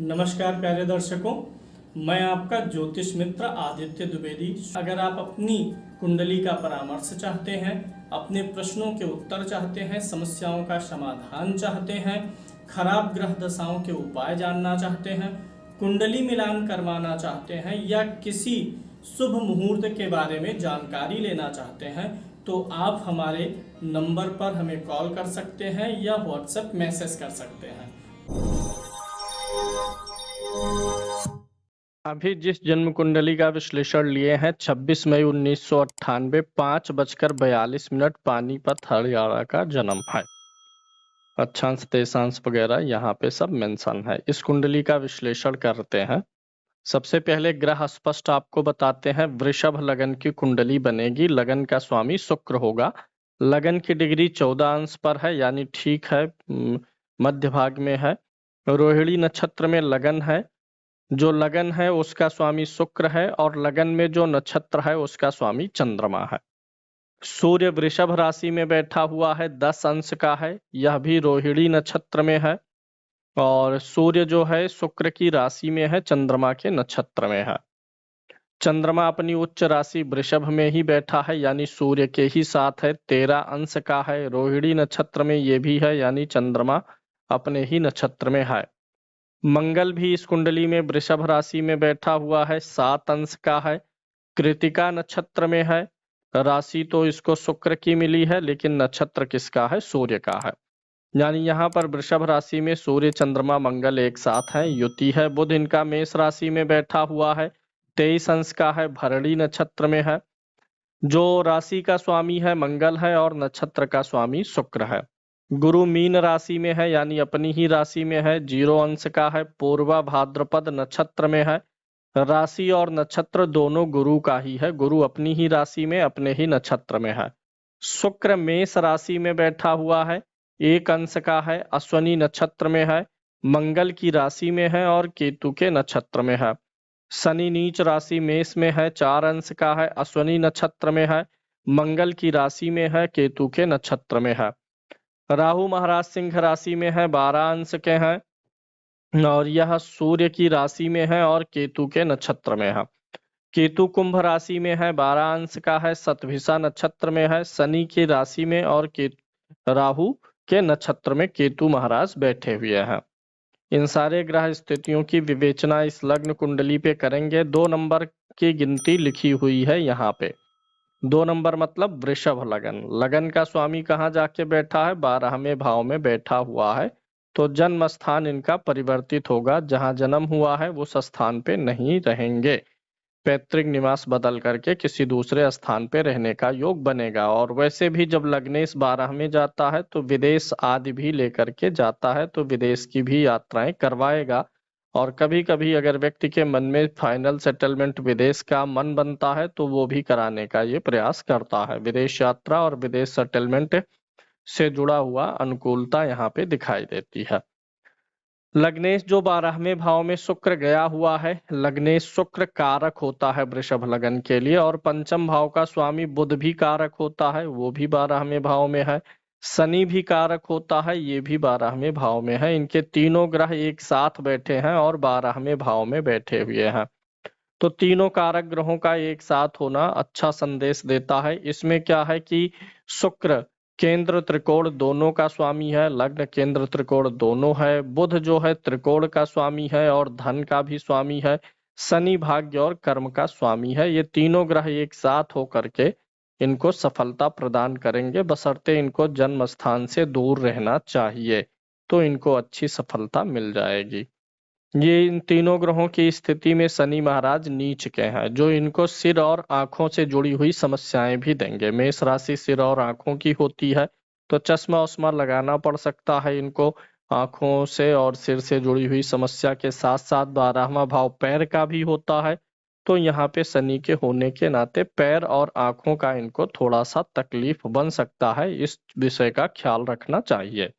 नमस्कार प्यारे दर्शकों, मैं आपका ज्योतिष मित्र आदित्य द्विवेदी। अगर आप अपनी कुंडली का परामर्श चाहते हैं, अपने प्रश्नों के उत्तर चाहते हैं, समस्याओं का समाधान चाहते हैं, खराब ग्रह दशाओं के उपाय जानना चाहते हैं, कुंडली मिलान करवाना चाहते हैं या किसी शुभ मुहूर्त के बारे में जानकारी लेना चाहते हैं, तो आप हमारे नंबर पर हमें कॉल कर सकते हैं या व्हाट्सएप मैसेज कर सकते हैं। अभी जिस जन्म कुंडली का विश्लेषण लिए हैं 26 मई 1998 5:42 पानीपत हरियाणा का जन्म है। अक्षांश देशांश वगैरह यहाँ पे सब मेंशन है। इस कुंडली का विश्लेषण करते हैं। सबसे पहले ग्रह स्पष्ट आपको बताते हैं। वृषभ लगन की कुंडली बनेगी। लगन का स्वामी शुक्र होगा। लगन की डिग्री 14 अंश पर है, यानी ठीक है, मध्य भाग में है। रोहिणी नक्षत्र में लगन है। जो लगन है उसका स्वामी शुक्र है और लगन में जो नक्षत्र है उसका स्वामी चंद्रमा है। सूर्य वृषभ राशि में बैठा हुआ है, 10 अंश का है। यह भी रोहिणी नक्षत्र में है और सूर्य जो है शुक्र की राशि में है, चंद्रमा के नक्षत्र में है। चंद्रमा अपनी उच्च राशि वृषभ में ही बैठा है, यानी सूर्य के ही साथ है, 13 अंश का है। रोहिणी नक्षत्र में ये भी है, यानी चंद्रमा अपने ही नक्षत्र में है। मंगल भी इस कुंडली में वृषभ राशि में बैठा हुआ है, 7 अंश का है। कृतिका नक्षत्र में है। राशि तो इसको शुक्र की मिली है, लेकिन नक्षत्र किसका है? सूर्य का है। यानी यहाँ पर वृषभ राशि में सूर्य चंद्रमा मंगल एक साथ है, युति है। बुध इनका मेष राशि में बैठा हुआ है, 23 अंश का है, भरणी नक्षत्र में है। जो राशि का स्वामी है मंगल है और नक्षत्र का स्वामी शुक्र है। गुरु मीन राशि में है, यानी अपनी ही राशि में है, 0 अंश का है, पूर्वा भाद्रपद नक्षत्र में है। राशि और नक्षत्र दोनों गुरु का ही है। गुरु अपनी ही राशि में अपने ही नक्षत्र में है। शुक्र मेष राशि में बैठा हुआ है, 1 अंश का है, अश्वनी नक्षत्र में है, मंगल की राशि में है और केतु के नक्षत्र में है। शनि नीच राशि मेष में है, 4 अंश का है, अश्वनी नक्षत्र में है, मंगल की राशि में है, केतु के नक्षत्र में है। राहु महाराज सिंह राशि में है, 12 अंश के हैं और यह सूर्य की राशि में है और केतु के नक्षत्र में है। केतु कुंभ राशि में है, 12 अंश का है, शतभिषा नक्षत्र में है, शनि की राशि में और राहु के नक्षत्र में केतु महाराज बैठे हुए हैं। इन सारे ग्रह स्थितियों की विवेचना इस लग्न कुंडली पे करेंगे। 2 नंबर की गिनती लिखी हुई है यहाँ पे। 2 नंबर मतलब वृषभ लगन। लगन का स्वामी कहाँ जाके बैठा है? 12वें भाव में बैठा हुआ है। तो जन्म स्थान इनका परिवर्तित होगा। जहाँ जन्म हुआ है उस स्थान पे नहीं रहेंगे। पैतृक निवास बदल करके किसी दूसरे स्थान पे रहने का योग बनेगा। और वैसे भी जब लग्नेश 12 में जाता है तो विदेश आदि भी लेकर के जाता है, तो विदेश की भी यात्राएं करवाएगा। और कभी कभी अगर व्यक्ति के मन में फाइनल सेटलमेंट विदेश का मन बनता है तो वो भी कराने का ये प्रयास करता है। विदेश यात्रा और विदेश सेटलमेंट से जुड़ा हुआ अनुकूलता यहाँ पे दिखाई देती है। लग्नेश जो 12वें भाव में शुक्र गया हुआ है, लग्नेश शुक्र कारक होता है वृषभ लगन के लिए। और पंचम भाव का स्वामी बुध भी कारक होता है, वो भी 12वें भाव में है। शनि भी कारक होता है, ये भी 12वें भाव में है। इनके तीनों ग्रह एक साथ बैठे हैं और 12वें भाव में बैठे हुए हैं। तो तीनों कारक ग्रहों का एक साथ होना अच्छा संदेश देता है। इसमें क्या है कि शुक्र केंद्र त्रिकोण दोनों का स्वामी है, लग्न केंद्र त्रिकोण दोनों है। बुध जो है त्रिकोण का स्वामी है और धन का भी स्वामी है। शनि भाग्य और कर्म का स्वामी है। ये तीनों ग्रह एक साथ होकर के इनको सफलता प्रदान करेंगे, बशर्ते इनको जन्म स्थान से दूर रहना चाहिए, तो इनको अच्छी सफलता मिल जाएगी। ये इन तीनों ग्रहों की स्थिति में शनि महाराज नीच के हैं, जो इनको सिर और आंखों से जुड़ी हुई समस्याएं भी देंगे। मेष राशि सिर और आंखों की होती है, तो चश्मा उस्मा लगाना पड़ सकता है इनको। आंखों से और सिर से जुड़ी हुई समस्या के साथ साथ 12वां भाव पैर का भी होता है, तो यहाँ पे शनि के होने के नाते पैर और आंखों का इनको थोड़ा सा तकलीफ बन सकता है। इस विषय का ख्याल रखना चाहिए।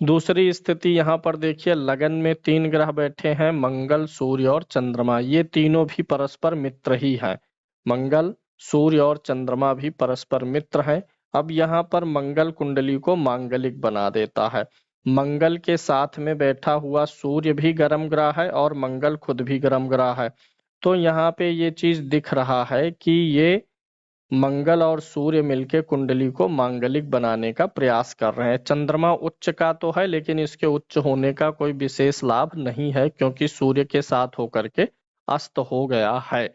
दूसरी स्थिति यहाँ पर देखिए, लगन में 3 ग्रह बैठे हैं, मंगल सूर्य और चंद्रमा। ये तीनों भी परस्पर मित्र ही हैं। मंगल सूर्य और चंद्रमा भी परस्पर मित्र हैं। अब यहाँ पर मंगल कुंडली को मांगलिक बना देता है। मंगल के साथ में बैठा हुआ सूर्य भी गर्म ग्रह है और मंगल खुद भी गर्म ग्रह है। तो यहाँ पे ये चीज दिख रहा है कि ये मंगल और सूर्य मिलके कुंडली को मांगलिक बनाने का प्रयास कर रहे हैं। चंद्रमा उच्च का तो है, लेकिन इसके उच्च होने का कोई विशेष लाभ नहीं है, क्योंकि सूर्य के साथ होकर के अस्त हो गया है।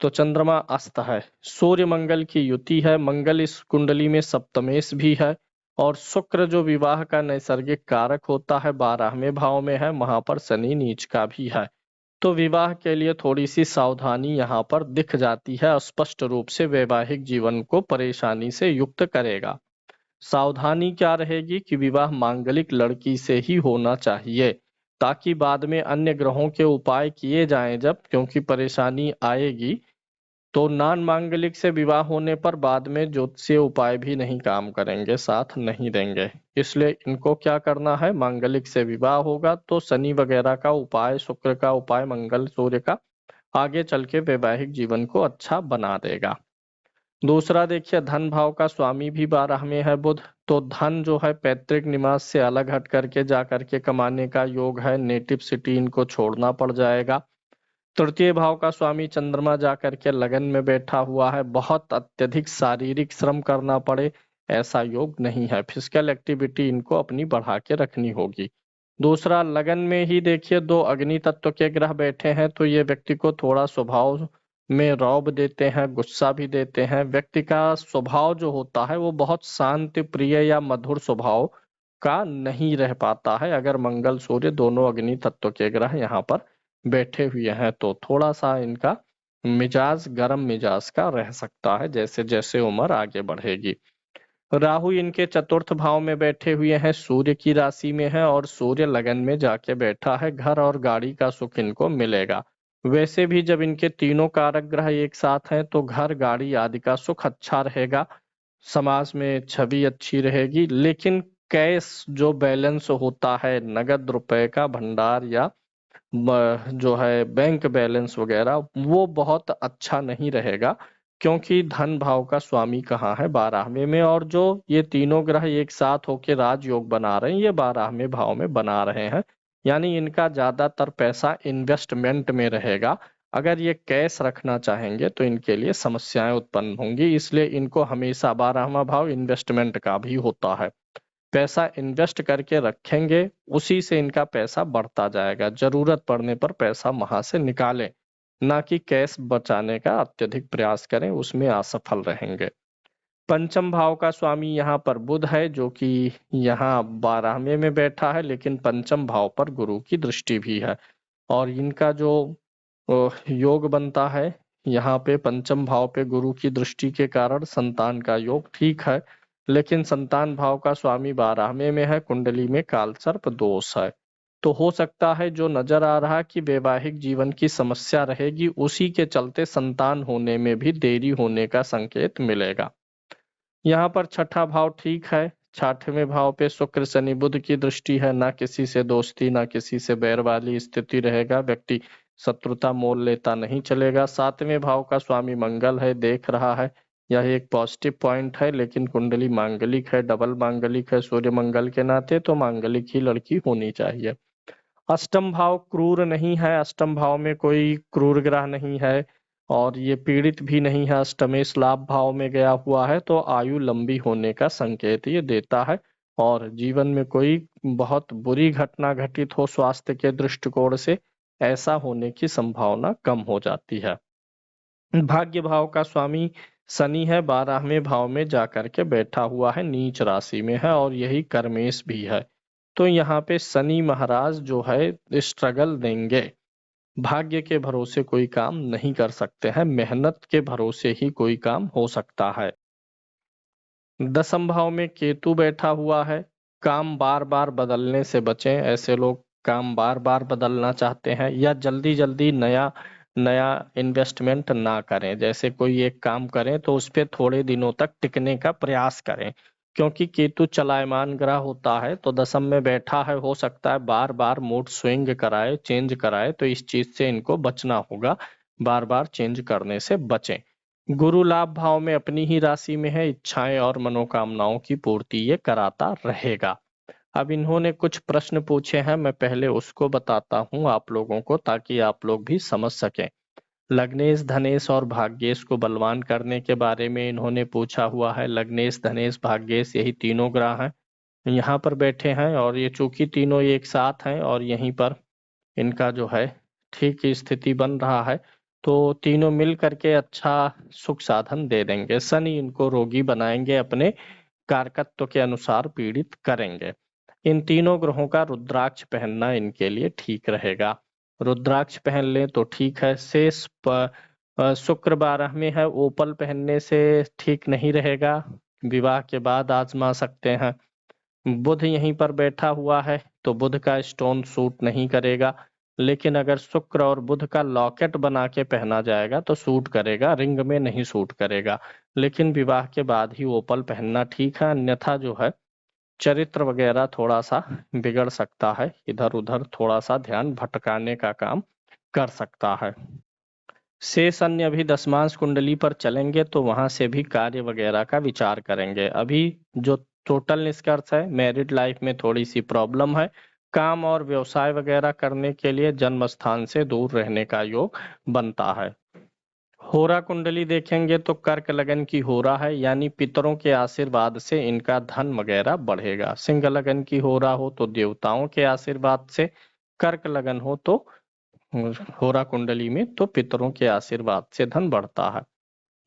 तो चंद्रमा अस्त है। सूर्य मंगल की युति है। मंगल इस कुंडली में सप्तमेश भी है, और शुक्र जो विवाह का नैसर्गिक कारक होता है 12वें भाव में है, वहां पर शनि नीच का भी है। तो विवाह के लिए थोड़ी सी सावधानी यहाँ पर दिख जाती है, स्पष्ट रूप से वैवाहिक जीवन को परेशानी से युक्त करेगा। सावधानी क्या रहेगी कि विवाह मांगलिक लड़की से ही होना चाहिए, ताकि बाद में अन्य ग्रहों के उपाय किए जाएं जब, क्योंकि परेशानी आएगी। तो नान मांगलिक से विवाह होने पर बाद में ज्योतिषीय उपाय भी नहीं काम करेंगे, साथ नहीं देंगे। इसलिए इनको क्या करना है, मांगलिक से विवाह होगा तो शनि वगैरह का उपाय, शुक्र का उपाय, मंगल सूर्य का आगे चल के वैवाहिक जीवन को अच्छा बना देगा। दूसरा देखिए, धन भाव का स्वामी भी 12 में है बुध। तो धन जो है पैतृक निवास से अलग हट करके जा करके कमाने का योग है। नेटिव सिटी इनको छोड़ना पड़ जाएगा। तृतीय भाव का स्वामी चंद्रमा जा करके लगन में बैठा हुआ है। बहुत अत्यधिक शारीरिक श्रम करना पड़े ऐसा योग नहीं है। फिजिकल एक्टिविटी इनको अपनी बढ़ा के रखनी होगी। दूसरा, लगन में ही देखिए 2 अग्नि तत्व के ग्रह बैठे हैं, तो ये व्यक्ति को थोड़ा स्वभाव में रौब देते हैं, गुस्सा भी देते हैं। व्यक्ति का स्वभाव जो होता है वो बहुत शांति प्रिय या मधुर स्वभाव का नहीं रह पाता है, अगर मंगल सूर्य दोनों अग्नि तत्व के ग्रह यहाँ पर बैठे हुए हैं। तो थोड़ा सा इनका मिजाज गर्म मिजाज का रह सकता है जैसे जैसे उम्र आगे बढ़ेगी। राहु इनके चतुर्थ भाव में बैठे हुए हैं, सूर्य की राशि में है, और सूर्य लगन में जाके बैठा है। घर और गाड़ी का सुख इनको मिलेगा। वैसे भी जब इनके तीनों कारक ग्रह एक साथ हैं तो घर गाड़ी आदि का सुख अच्छा रहेगा, समाज में छवि अच्छी रहेगी। लेकिन कैश जो बैलेंस होता है, नगद रुपए का भंडार या जो है बैंक बैलेंस वगैरह, वो बहुत अच्छा नहीं रहेगा, क्योंकि धन भाव का स्वामी कहाँ है, 12वें में। और जो ये तीनों ग्रह एक साथ होके राजयोग बना रहे हैं, ये 12वें भाव में बना रहे हैं। यानी इनका ज्यादातर पैसा इन्वेस्टमेंट में रहेगा। अगर ये कैश रखना चाहेंगे तो इनके लिए समस्याएं उत्पन्न होंगी। इसलिए इनको हमेशा 12वां भाव इन्वेस्टमेंट का भी होता है। पैसा इन्वेस्ट करके रखेंगे, उसी से इनका पैसा बढ़ता जाएगा। जरूरत पड़ने पर पैसा वहां से निकालें, ना कि कैश बचाने का अत्यधिक प्रयास करें, उसमें असफल रहेंगे। पंचम भाव का स्वामी यहाँ पर बुध है, जो कि यहाँ 12वें में बैठा है, लेकिन पंचम भाव पर गुरु की दृष्टि भी है। और इनका जो योग बनता है यहाँ पे पंचम भाव पे गुरु की दृष्टि के कारण संतान का योग ठीक है, लेकिन संतान भाव का स्वामी 12वें में है, कुंडली में कालसर्प दोष है। तो हो सकता है जो नजर आ रहा कि वैवाहिक जीवन की समस्या रहेगी, उसी के चलते संतान होने में भी देरी होने का संकेत मिलेगा। यहाँ पर छठा भाव ठीक है। 6वें भाव पे शुक्र शनि बुध की दृष्टि है। ना किसी से दोस्ती ना किसी से बैर वाली स्थिति रहेगा। व्यक्ति शत्रुता मोल लेता नहीं चलेगा। 7वें भाव का स्वामी मंगल है, देख रहा है, यह एक पॉजिटिव पॉइंट है, लेकिन कुंडली मांगलिक है, डबल मांगलिक है सूर्य मंगल के नाते, तो मांगलिक ही लड़की होनी चाहिए। अष्टम भाव क्रूर नहीं है, अष्टम भाव में कोई क्रूर ग्रह नहीं है, और ये पीड़ित भी नहीं है, अष्टमेश लाभ भाव में गया हुआ है, तो आयु लंबी होने का संकेत ये देता है। और जीवन में कोई बहुत बुरी घटना घटित हो स्वास्थ्य के दृष्टिकोण से, ऐसा होने की संभावना कम हो जाती है। भाग्य भाव का स्वामी शनि है, 12वें भाव में जाकर के बैठा हुआ है, नीच राशि में है, और यही कर्मेश भी है। तो यहाँ पे शनि महाराज जो है स्ट्रगल देंगे। भाग्य के भरोसे कोई काम नहीं कर सकते हैं, मेहनत के भरोसे ही कोई काम हो सकता है। 10वें भाव में केतु बैठा हुआ है। काम बार बार बदलने से बचें। ऐसे लोग काम बार बार बदलना चाहते हैं, या जल्दी जल्दी नया नया इन्वेस्टमेंट ना करें। जैसे कोई एक काम करें तो उस पर थोड़े दिनों तक टिकने का प्रयास करें, क्योंकि केतु चलायमान ग्रह होता है, तो 10वें में बैठा है, हो सकता है बार बार मूड स्विंग कराए, चेंज कराए, तो इस चीज से इनको बचना होगा। बार बार चेंज करने से बचें। गुरु लाभ भाव में अपनी ही राशि में है, इच्छाएं और मनोकामनाओं की पूर्ति ये कराता रहेगा। अब इन्होंने कुछ प्रश्न पूछे हैं, मैं पहले उसको बताता हूँ आप लोगों को ताकि आप लोग भी समझ सकें। लग्नेश, धनेश और भाग्येश को बलवान करने के बारे में इन्होंने पूछा हुआ है। लग्नेश, धनेश, भाग्येश यही तीनों ग्रह हैं, यहाँ पर बैठे हैं और ये चूंकि तीनों एक साथ हैं और यहीं पर इनका जो है ठीक स्थिति बन रहा है, तो तीनों मिल करके अच्छा सुख साधन दे देंगे। शनि इनको रोगी बनाएंगे, अपने कारकत्व के अनुसार पीड़ित करेंगे। इन तीनों ग्रहों का रुद्राक्ष पहनना इनके लिए ठीक रहेगा। रुद्राक्ष पहन लें तो ठीक है। शेष शुक्र 12 में है, ओपल पहनने से ठीक नहीं रहेगा, विवाह के बाद आजमा सकते हैं। बुध यहीं पर बैठा हुआ है तो बुध का स्टोन सूट नहीं करेगा, लेकिन अगर शुक्र और बुध का लॉकेट बना के पहना जाएगा तो सूट करेगा, रिंग में नहीं सूट करेगा। लेकिन विवाह के बाद ही ओपल पहनना ठीक है, अन्यथा जो है चरित्र वगैरह थोड़ा सा बिगड़ सकता है, इधर उधर थोड़ा सा ध्यान भटकाने का काम कर सकता है। शेष अन्य अभी दशमांश कुंडली पर चलेंगे तो वहां से भी कार्य वगैरह का विचार करेंगे। अभी जो टोटल निष्कर्ष है, मैरिड लाइफ में थोड़ी सी प्रॉब्लम है, काम और व्यवसाय वगैरह करने के लिए जन्म स्थान से दूर रहने का योग बनता है। होरा कुंडली देखेंगे तो कर्क लगन की होरा है, यानी पितरों के आशीर्वाद से इनका धन वगैरह बढ़ेगा। सिंह लगन की होरा हो तो देवताओं के आशीर्वाद से, कर्क लगन हो तो होरा कुंडली में तो पितरों के आशीर्वाद से धन बढ़ता है।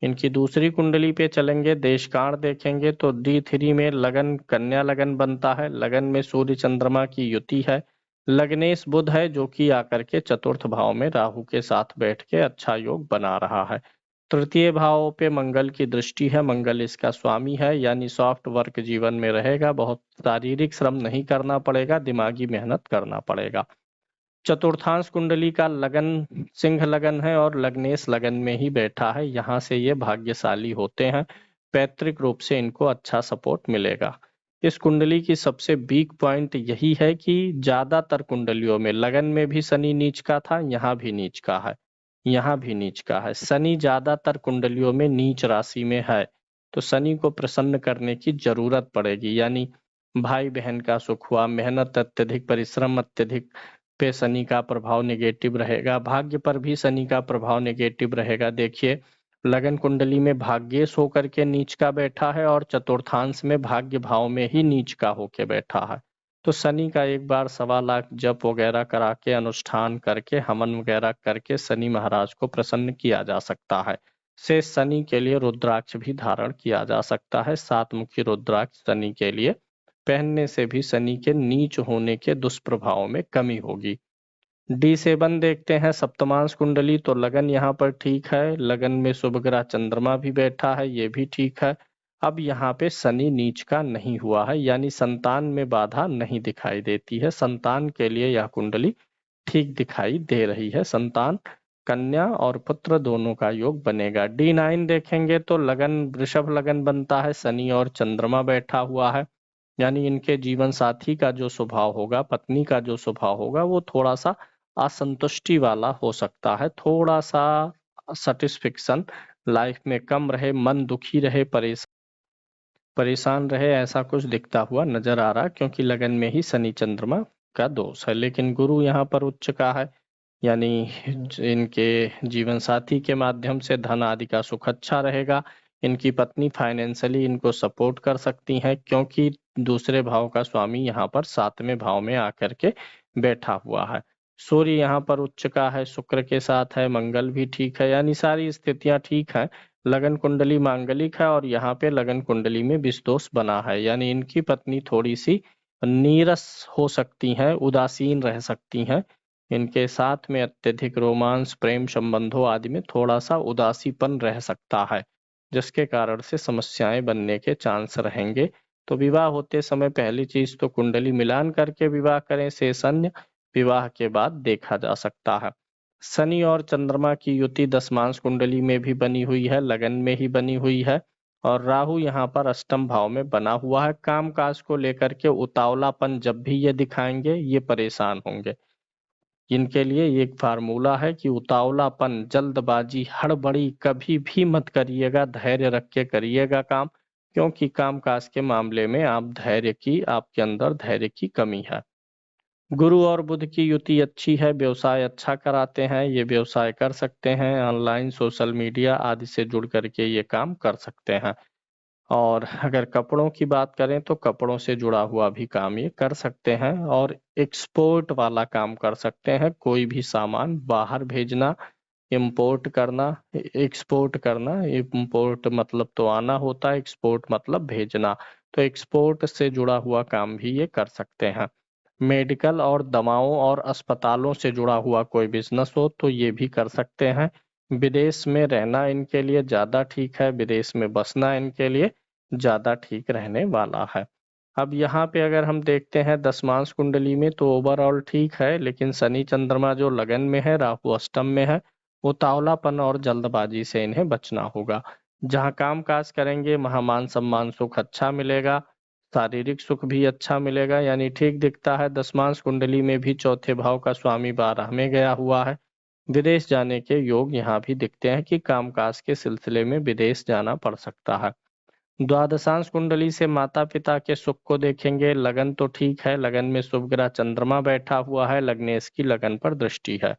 इनकी दूसरी कुंडली पे चलेंगे, देशकांड देखेंगे तो D3 में लगन कन्या लगन बनता है। लगन में सूर्य चंद्रमा की युति है। लग्नेश बुध है जो कि आकर के चतुर्थ भाव में राहु के साथ बैठ के अच्छा योग बना रहा है। तृतीय भाव पे मंगल की दृष्टि है, मंगल इसका स्वामी है, यानी सॉफ्ट वर्क जीवन में रहेगा, बहुत शारीरिक श्रम नहीं करना पड़ेगा, दिमागी मेहनत करना पड़ेगा। चतुर्थांश कुंडली का लगन सिंह लगन है और लग्नेश लगन में ही बैठा है, यहाँ से ये भाग्यशाली होते हैं, पैतृक रूप से इनको अच्छा सपोर्ट मिलेगा। इस कुंडली की सबसे वीक पॉइंट यही है कि ज्यादातर कुंडलियों में लगन में भी शनि नीच का था, यहाँ भी नीच का है, यहाँ भी नीच का है। शनि ज्यादातर कुंडलियों में नीच राशि में है, तो शनि को प्रसन्न करने की जरूरत पड़ेगी, यानी भाई बहन का सुख हुआ, मेहनत अत्यधिक, परिश्रम अत्यधिक पे शनि का प्रभाव नेगेटिव रहेगा। भाग्य पर भी शनि का प्रभाव नेगेटिव रहेगा। देखिए, लगन कुंडली में भाग्येश होकर के नीच का बैठा है और चतुर्थांश में भाग्य भाव में ही नीच का होके बैठा है। तो शनि का एक बार 1.25 लाख जप वगैरह करा के, अनुष्ठान करके, हवन वगैरह करके शनि महाराज को प्रसन्न किया जा सकता है। से शनि के लिए रुद्राक्ष भी धारण किया जा सकता है। 7 मुखी रुद्राक्ष शनि के लिए पहनने से भी शनि के नीच होने के दुष्प्रभाव में कमी होगी। D7 देखते हैं, सप्तमांश कुंडली, तो लगन यहाँ पर ठीक है, लगन में शुभ ग्रह चंद्रमा भी बैठा है, ये भी ठीक है। अब यहाँ पे शनि नीच का नहीं हुआ है, यानी संतान में बाधा नहीं दिखाई देती है, संतान के लिए यह कुंडली ठीक दिखाई दे रही है। संतान, कन्या और पुत्र दोनों का योग बनेगा। D9 देखेंगे तो लगन वृषभ लगन बनता है, शनि और चंद्रमा बैठा हुआ है, यानी इनके जीवन साथी का जो स्वभाव होगा, पत्नी का जो स्वभाव होगा, वो थोड़ा सा असंतुष्टि वाला हो सकता है, थोड़ा सा सेटिस्फेक्शन लाइफ में कम रहे, मन दुखी रहे, परेशान रहे, ऐसा कुछ दिखता हुआ नजर आ रहा, क्योंकि लगन में ही शनि चंद्रमा का दोष है। लेकिन गुरु यहाँ पर उच्च का है, यानी इनके जीवन साथी के माध्यम से धन आदि का सुख अच्छा रहेगा। इनकी पत्नी फाइनेंशियली इनको सपोर्ट कर सकती हैं, क्योंकि दूसरे भाव का स्वामी यहाँ पर 7वें भाव में आकर के बैठा हुआ है। सूर्य यहाँ पर उच्च का है, शुक्र के साथ है, मंगल भी ठीक है, यानी सारी स्थितियां ठीक है। लगन कुंडली मांगलिक है और यहाँ पे लगन कुंडली में विषदोष बना है, यानी इनकी पत्नी थोड़ी सी नीरस हो सकती हैं, उदासीन रह सकती हैं। इनके साथ में अत्यधिक रोमांस, प्रेम संबंधों आदि में थोड़ा सा उदासीपन रह सकता है, जिसके कारण से समस्याएं बनने के चांस रहेंगे। तो विवाह होते समय पहली चीज तो कुंडली मिलान करके विवाह करें, शेष अन्य विवाह के बाद देखा जा सकता है। शनि और चंद्रमा की युति दशमांश कुंडली में भी बनी हुई है, लगन में ही बनी हुई है, और राहु यहाँ पर अष्टम भाव में बना हुआ है। काम काज को लेकर के उतावलापन जब भी ये दिखाएंगे, ये परेशान होंगे। इनके लिए एक फार्मूला है कि उतावलापन, जल्दबाजी, हड़बड़ी कभी भी मत करिएगा, धैर्य रख के करिएगा काम। क्योंकि कामकाज के मामले में आपके अंदर धैर्य की कमी है। गुरु और बुध की युति अच्छी है, व्यवसाय अच्छा कराते हैं, ये व्यवसाय कर सकते हैं, ऑनलाइन सोशल मीडिया आदि से जुड़ करके ये काम कर सकते हैं। और अगर कपड़ों की बात करें तो कपड़ों से जुड़ा हुआ भी काम ये कर सकते हैं और एक्सपोर्ट वाला काम कर सकते हैं। कोई भी सामान बाहर भेजना, इंपोर्ट करना, एक्सपोर्ट करना, इंपोर्ट मतलब तो आना होता है, एक्सपोर्ट मतलब भेजना। तो एक्सपोर्ट से जुड़ा हुआ काम भी ये कर सकते हैं। मेडिकल और दवाओं और अस्पतालों से जुड़ा हुआ कोई बिजनेस हो तो ये भी कर सकते हैं। विदेश में रहना इनके लिए ज़्यादा ठीक है, विदेश में बसना इनके लिए ज़्यादा ठीक रहने वाला है। अब यहाँ पे अगर हम देखते हैं दशमांश कुंडली में तो ओवरऑल ठीक है, लेकिन शनि चंद्रमा जो लगन में है, राहु अष्टम में है, उतावलापन और जल्दबाजी से इन्हें बचना होगा। जहाँ काम काज करेंगे वहाँ मान सम्मान सुख अच्छा मिलेगा, शारीरिक सुख भी अच्छा मिलेगा, यानी ठीक दिखता है। दशमांश कुंडली में भी चौथे भाव का स्वामी 12 में गया हुआ है। विदेश जाने के योग यहाँ भी दिखते हैं कि कामकाज के सिलसिले में विदेश जाना पड़ सकता है। द्वादशांश कुंडली से माता पिता के सुख को देखेंगे। लगन तो ठीक है, लगन में शुभ ग्रह चंद्रमा बैठा हुआ है, लग्नेश की लगन पर दृष्टि है।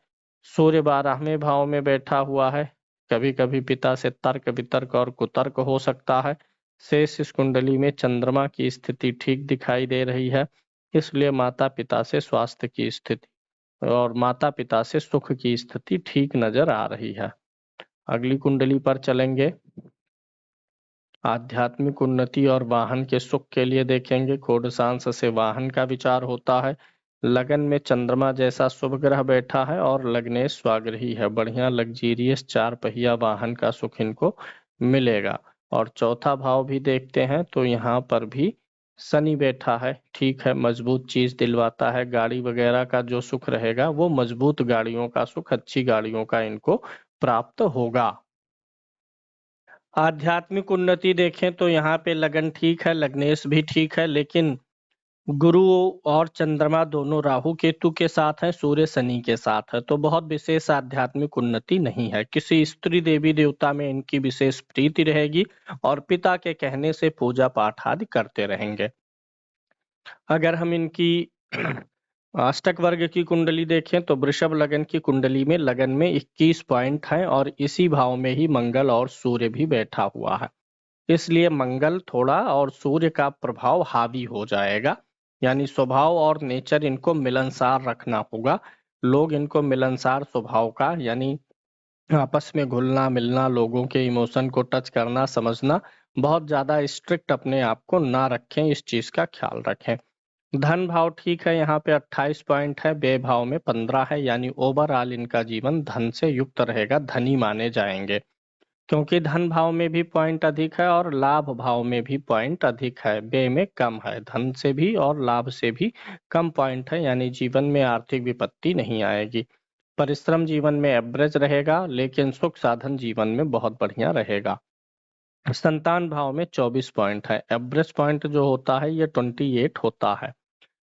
सूर्य 12वें भाव में बैठा हुआ है। कभी कभी पिता से तर्क वितर्क और कुतर्क हो सकता है। शेष इस कुंडली में चंद्रमा की स्थिति ठीक दिखाई दे रही है, इसलिए माता पिता से स्वास्थ्य की स्थिति और माता पिता से सुख की स्थिति ठीक नजर आ रही है। अगली कुंडली पर चलेंगे। आध्यात्मिक उन्नति और वाहन के सुख के लिए देखेंगे। खोडसांश से वाहन का विचार होता है। लगन में चंद्रमा जैसा शुभ ग्रह बैठा है और लग्नेश स्वाग्रही है। बढ़िया लग्जीरियस 4 पहिया वाहन का सुख इनको मिलेगा। और चौथा भाव भी देखते हैं तो यहाँ पर भी शनि बैठा है, ठीक है, मजबूत चीज दिलवाता है। गाड़ी वगैरह का जो सुख रहेगा वो मजबूत गाड़ियों का सुख, अच्छी गाड़ियों का इनको प्राप्त होगा। आध्यात्मिक उन्नति देखें तो यहाँ पे लगन ठीक है, लग्नेश भी ठीक है, लेकिन गुरु और चंद्रमा दोनों राहु केतु के साथ हैं, सूर्य शनि के साथ है, तो बहुत विशेष आध्यात्मिक उन्नति नहीं है। किसी स्त्री देवी देवता में इनकी विशेष प्रीति रहेगी और पिता के कहने से पूजा पाठ आदि करते रहेंगे। अगर हम इनकी अष्टक वर्ग की कुंडली देखें तो वृषभ लगन की कुंडली में लगन में 21 पॉइंट हैं और इसी भाव में ही मंगल और सूर्य भी बैठा हुआ है। इसलिए मंगल थोड़ा और सूर्य का प्रभाव हावी हो जाएगा, यानी स्वभाव और नेचर इनको मिलनसार रखना होगा। लोग इनको मिलनसार स्वभाव का, यानी आपस में घुलना मिलना, लोगों के इमोशन को टच करना समझना, बहुत ज्यादा स्ट्रिक्ट अपने आप को ना रखें, इस चीज का ख्याल रखें। धन भाव ठीक है, यहाँ पे 28 पॉइंट है, व्यय भाव में 15 है, यानी ओवरऑल इनका जीवन धन से युक्त रहेगा, धनी माने जाएंगे। क्योंकि धन भाव में भी पॉइंट अधिक है और लाभ भाव में भी पॉइंट अधिक है, व्यय में कम है, धन से भी और लाभ से भी कम पॉइंट है, यानी जीवन में आर्थिक विपत्ति नहीं आएगी। परिश्रम जीवन में एवरेज रहेगा, लेकिन सुख साधन जीवन में बहुत बढ़िया रहेगा। संतान भाव में 24 पॉइंट है, एवरेज पॉइंट जो होता है ये 28 होता है,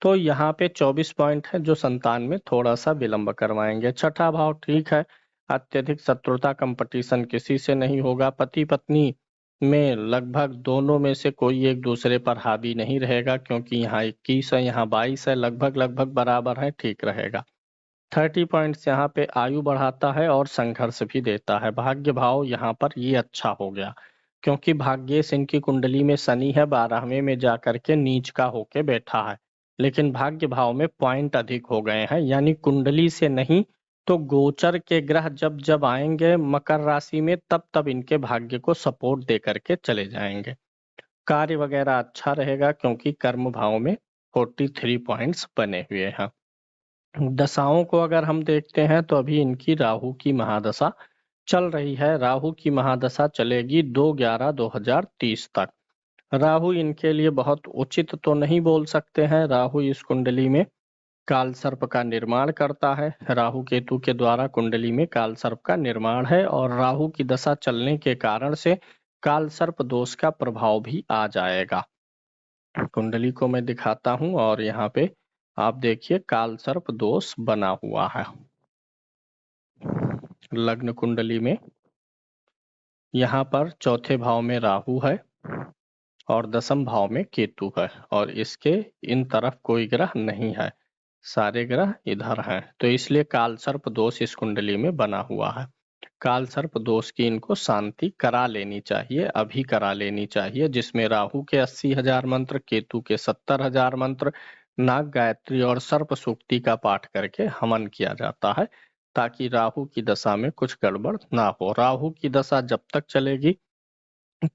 तो यहाँ पे 24 पॉइंट है जो संतान में थोड़ा सा विलंब करवाएंगे। छठा भाव ठीक है, अत्यधिक शत्रुता कंपटीशन किसी से नहीं होगा। पति पत्नी में लगभग दोनों में से कोई एक दूसरे पर हावी नहीं रहेगा, क्योंकि यहाँ 21 है, यहाँ 22 है, लगभग लगभग बराबर है, ठीक रहेगा। 30 पॉइंट्स यहाँ पे आयु बढ़ाता है और संघर्ष भी देता है। भाग्य भाव यहाँ पर ये अच्छा हो गया, क्योंकि भाग्येश इनकी कुंडली में शनि है, 12वें में जाकर के नीच का होके बैठा है, लेकिन भाग्य भाव में पॉइंट अधिक हो गए हैं, यानी कुंडली से नहीं तो गोचर के ग्रह जब जब आएंगे मकर राशि में तब तब इनके भाग्य को सपोर्ट दे करके चले जाएंगे। कार्य वगैरह अच्छा रहेगा, क्योंकि कर्म भाव में 43 पॉइंट्स बने हुए हैं। दशाओं को अगर हम देखते हैं तो अभी इनकी राहु की महादशा चल रही है। राहु की महादशा चलेगी 2/11/2030 तक। राहु इनके लिए बहुत उचित तो नहीं बोल सकते हैं। राहु इस कुंडली में काल सर्प का निर्माण करता है। राहु केतु के द्वारा कुंडली में काल सर्प का निर्माण है और राहु की दशा चलने के कारण से काल सर्प दोष का प्रभाव भी आ जाएगा। कुंडली को मैं दिखाता हूं और यहाँ पे आप देखिए काल सर्प दोष बना हुआ है। लग्न कुंडली में यहाँ पर चौथे भाव में राहु है, और दशम भाव में केतु है और इसके इन तरफ कोई ग्रह नहीं है, सारे ग्रह इधर हैं, तो इसलिए काल सर्प दोष इस कुंडली में बना हुआ है। काल सर्प दोष की इनको शांति करा लेनी चाहिए, अभी करा लेनी चाहिए, जिसमें राहु के 80,000 मंत्र, केतु के 70,000 मंत्र, नाग गायत्री और सर्प सूक्ति का पाठ करके हवन किया जाता है, ताकि राहु की दशा में कुछ गड़बड़ ना हो। राहु की दशा जब तक चलेगी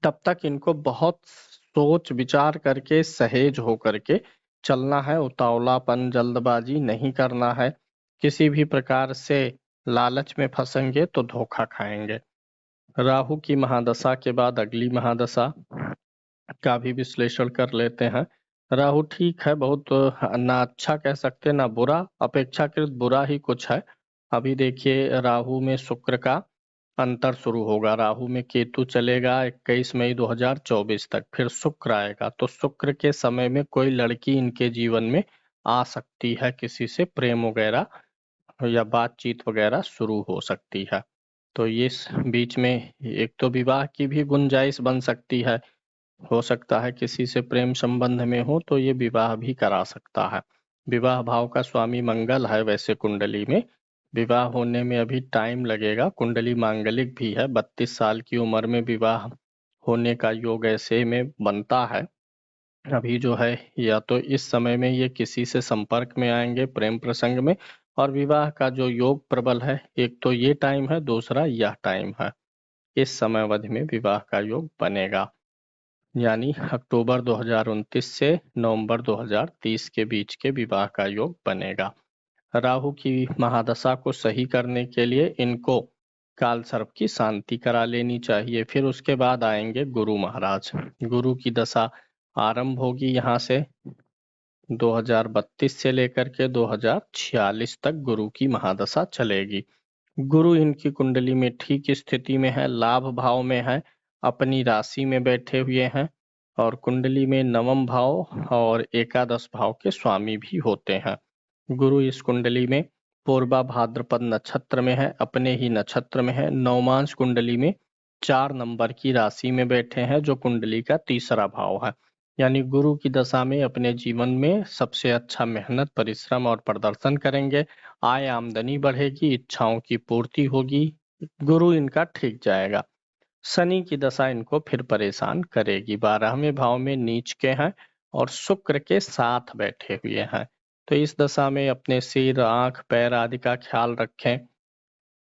तब तक इनको बहुत सोच विचार करके सहेज हो करके चलना है, उतावलापन जल्दबाजी नहीं करना है। किसी भी प्रकार से लालच में फंसेंगे तो धोखा खाएंगे। राहु की महादशा के बाद अगली महादशा का भी विश्लेषण कर लेते हैं। राहु ठीक है, बहुत ना अच्छा कह सकते ना बुरा, अपेक्षाकृत बुरा ही कुछ है। अभी देखिए राहु में शुक्र का अंतर शुरू होगा, राहु में केतु चलेगा 21 मई 2024 तक, फिर शुक्र आएगा, तो शुक्र के समय में कोई लड़की इनके जीवन में आ सकती है, किसी से प्रेम वगैरह या बातचीत वगैरह शुरू हो सकती है। तो ये इस बीच में एक तो विवाह की भी गुंजाइश बन सकती है, हो सकता है किसी से प्रेम संबंध में हो तो ये विवाह भी करा सकता है। विवाह भाव का स्वामी मंगल है वैसे कुंडली में, विवाह होने में अभी टाइम लगेगा, कुंडली मांगलिक भी है, 32 साल की उम्र में विवाह होने का योग ऐसे में बनता है। अभी जो है या तो इस समय में ये किसी से संपर्क में आएंगे प्रेम प्रसंग में, और विवाह का जो योग प्रबल है, एक तो ये टाइम है, दूसरा यह टाइम है, इस समय अवधि में विवाह का योग बनेगा, यानी अक्टूबर 2029 से नवंबर 2030 के बीच के विवाह का योग बनेगा। राहु की महादशा को सही करने के लिए इनको काल सर्प की शांति करा लेनी चाहिए। फिर उसके बाद आएंगे गुरु महाराज। गुरु की दशा आरंभ होगी यहाँ से 2032 से लेकर के 2046 तक गुरु की महादशा चलेगी। गुरु इनकी कुंडली में ठीक स्थिति में है, लाभ भाव में है, अपनी राशि में बैठे हुए हैं, और कुंडली में नवम भाव और एकादश भाव के स्वामी भी होते हैं। गुरु इस कुंडली में पूर्वा भाद्रपद नक्षत्र में है, अपने ही नक्षत्र में है, नवमांश कुंडली में 4 नंबर की राशि में बैठे हैं, जो कुंडली का तीसरा भाव है। यानी गुरु की दशा में अपने जीवन में सबसे अच्छा मेहनत, परिश्रम और प्रदर्शन करेंगे, आय आमदनी बढ़ेगी, इच्छाओं की पूर्ति होगी, गुरु इनका ठीक जाएगा। शनि की दशा इनको फिर परेशान करेगी, 12वें भाव में नीच के हैं और शुक्र के साथ बैठे हुए हैं, तो इस दशा में अपने सिर, आंख, पैर आदि का ख्याल रखें।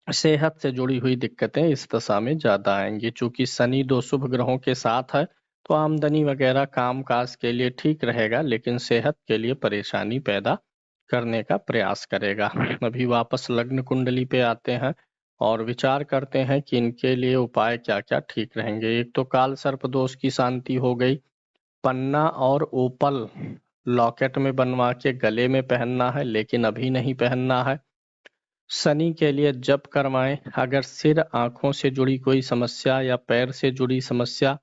सेहत से जुड़ी हुई दिक्कतें इस दशा में ज्यादा आएंगी, चूंकि शनि 2 शुभ ग्रहों के साथ है, तो आमदनी वगैरह काम काज के लिए ठीक रहेगा, लेकिन सेहत के लिए परेशानी पैदा करने का प्रयास करेगा। अभी वापस लग्न कुंडली पे आते हैं और विचार करते हैं कि इनके लिए उपाय क्या क्या ठीक रहेंगे। एक तो काल सर्प दोष की शांति हो गई, पन्ना और ओपल लॉकेट में बनवा के गले में पहनना है, लेकिन अभी नहीं पहनना है। शनि के लिए जप करवाएं। अगर सिर, आंखों से जुड़ी कोई समस्या या पैर से जुड़ी समस्या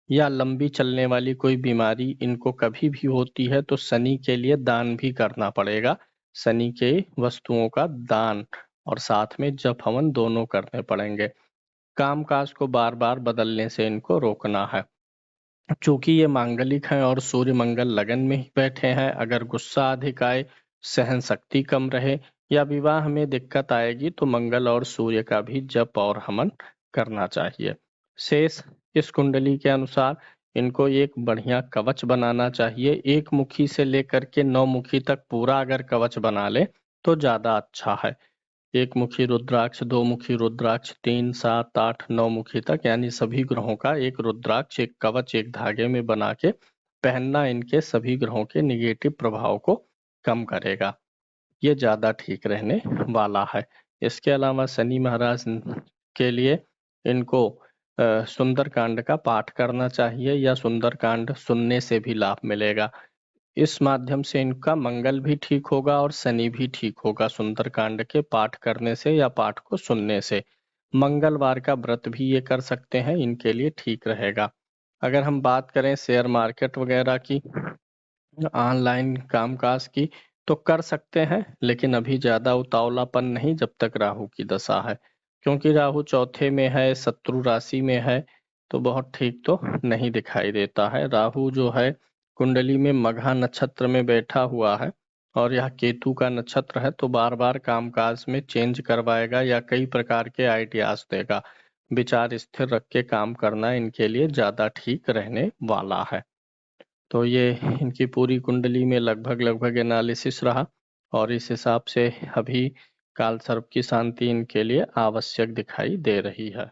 या लंबी चलने वाली कोई बीमारी इनको कभी भी होती है, तो शनि के लिए दान भी करना पड़ेगा, शनि के वस्तुओं का दान, और साथ में जप हवन दोनों करने पड़ेंगे। कामकाज को बार बार बदलने से इनको रोकना है। चूंकि ये मांगलिक हैं और सूर्य मंगल लगन में ही बैठे हैं, अगर गुस्सा अधिक आए, सहन शक्ति कम रहे या विवाह में दिक्कत आएगी, तो मंगल और सूर्य का भी जप और हवन करना चाहिए। शेष इस कुंडली के अनुसार इनको एक बढ़िया कवच बनाना चाहिए, एक मुखी से लेकर के 9 मुखी तक पूरा अगर कवच बना ले तो ज्यादा अच्छा है। एक मुखी रुद्राक्ष, 2 मुखी रुद्राक्ष, 3, 7, 8, 9 मुखी तक, यानी सभी ग्रहों का एक रुद्राक्ष, एक कवच एक धागे में बना के पहनना इनके सभी ग्रहों के निगेटिव प्रभाव को कम करेगा, ये ज्यादा ठीक रहने वाला है। इसके अलावा शनि महाराज के लिए इनको सुंदरकांड का पाठ करना चाहिए, या सुंदरकांड सुनने से भी लाभ मिलेगा। इस माध्यम से इनका मंगल भी ठीक होगा और शनि भी ठीक होगा, सुंदरकांड के पाठ करने से या पाठ को सुनने से। मंगलवार का व्रत भी ये कर सकते हैं, इनके लिए ठीक रहेगा। अगर हम बात करें शेयर मार्केट वगैरह की, ऑनलाइन कामकाज की, तो कर सकते हैं, लेकिन अभी ज्यादा उतावलापन नहीं जब तक राहु की दशा है, क्योंकि राहु चौथे में है, शत्रु राशि में है, तो बहुत ठीक तो नहीं दिखाई देता है। राहु जो है कुंडली में मघा नक्षत्र में बैठा हुआ है और यह केतु का नक्षत्र है, तो बार बार कामकाज में चेंज करवाएगा या कई प्रकार के आइडियाज देगा। विचार स्थिर रख के काम करना इनके लिए ज्यादा ठीक रहने वाला है। तो ये इनकी पूरी कुंडली में लगभग एनालिसिस रहा और इस हिसाब से अभी काल सर्प की शांति इनके लिए आवश्यक दिखाई दे रही है।